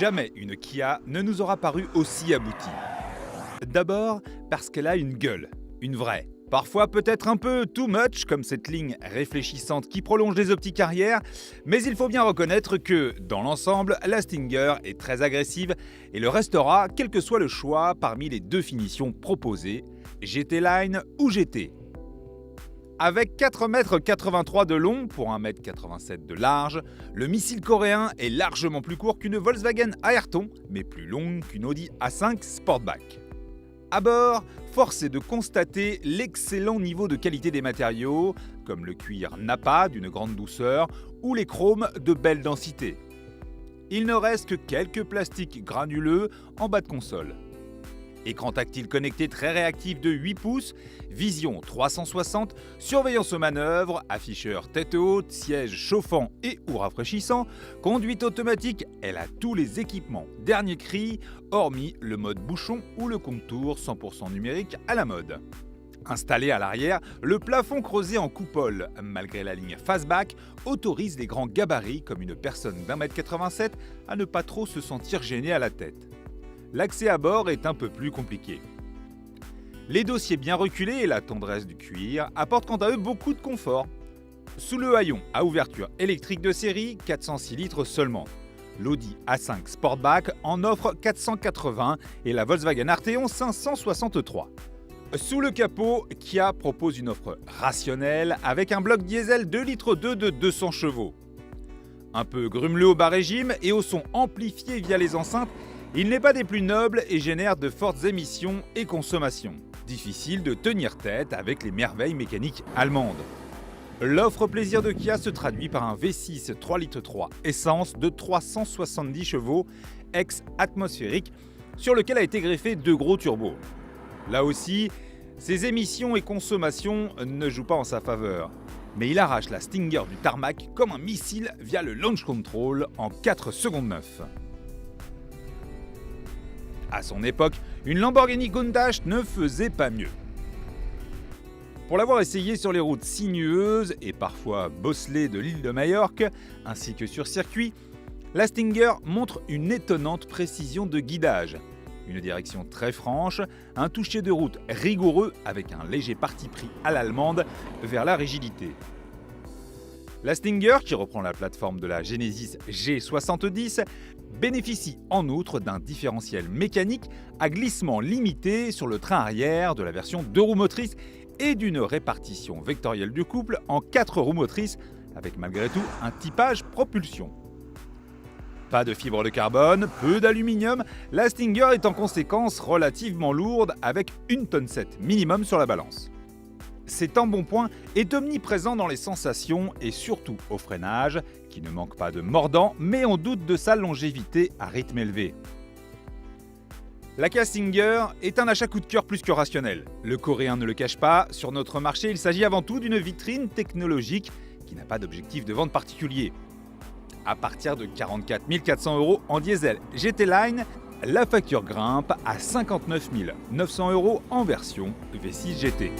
Jamais une Kia ne nous aura paru aussi aboutie. D'abord parce qu'elle a une gueule, une vraie. Parfois peut-être un peu too much, comme cette ligne réfléchissante qui prolonge les optiques arrière, mais il faut bien reconnaître que, dans l'ensemble, la Stinger est très agressive et le restera, quel que soit le choix parmi les deux finitions proposées, GT Line ou GT. Avec 4,83 m de long pour 1,87 m de large, le missile coréen est largement plus court qu'une Volkswagen Ayrton, mais plus longue qu'une Audi A5 Sportback. À bord, force est de constater l'excellent niveau de qualité des matériaux, comme le cuir Nappa d'une grande douceur ou les chromes de belle densité. Il ne reste que quelques plastiques granuleux en bas de console. Écran tactile connecté très réactif de 8 pouces, vision 360, surveillance aux manœuvres, afficheur tête haute, siège chauffant et ou rafraîchissant, conduite automatique, elle a tous les équipements dernier cri, hormis le mode bouchon ou le contour 100% numérique à la mode. Installé à l'arrière, le plafond creusé en coupole, malgré la ligne fastback, autorise les grands gabarits comme une personne d'1,87 m à ne pas trop se sentir gêné à la tête. L'accès à bord est un peu plus compliqué. Les dossiers bien reculés et la tendresse du cuir apportent quant à eux beaucoup de confort. Sous le haillon à ouverture électrique de série, 406 litres seulement. L'Audi A5 Sportback en offre 480 et la Volkswagen Arteon 563. Sous le capot, Kia propose une offre rationnelle avec un bloc diesel 2,2 litres de 200 chevaux. Un peu grumeleux au bas régime et au son amplifié via les enceintes, il n'est pas des plus nobles et génère de fortes émissions et consommations. Difficile de tenir tête avec les merveilles mécaniques allemandes. L'offre plaisir de Kia se traduit par un V6 3,3 litres essence de 370 chevaux ex-atmosphérique sur lequel a été greffé 2 gros turbos. Là aussi, ses émissions et consommations ne jouent pas en sa faveur. Mais il arrache la Stinger du tarmac comme un missile via le launch control en 4 secondes 9. À son époque, une Lamborghini Countach ne faisait pas mieux. Pour l'avoir essayé sur les routes sinueuses et parfois bosselées de l'île de Majorque, ainsi que sur circuit, la Stinger montre une étonnante précision de guidage. Une direction très franche, un toucher de route rigoureux avec un léger parti pris à l'allemande vers la rigidité. La Stinger, qui reprend la plateforme de la Genesis G70, bénéficie en outre d'un différentiel mécanique à glissement limité sur le train arrière de la version 2 roues motrices et d'une répartition vectorielle du couple en 4 roues motrices avec malgré tout un typage propulsion. Pas de fibre de carbone, peu d'aluminium, la Stinger est en conséquence relativement lourde avec 1,7 tonne minimum sur la balance. Cet embonpoint est omniprésent dans les sensations et surtout au freinage, qui ne manque pas de mordant, mais on doute de sa longévité à rythme élevé. La Kia Stinger est un achat coup de cœur plus que rationnel. Le coréen ne le cache pas, sur notre marché il s'agit avant tout d'une vitrine technologique qui n'a pas d'objectif de vente particulier. À partir de 44 400 € en diesel GT Line, la facture grimpe à 59 900 € en version V6 GT.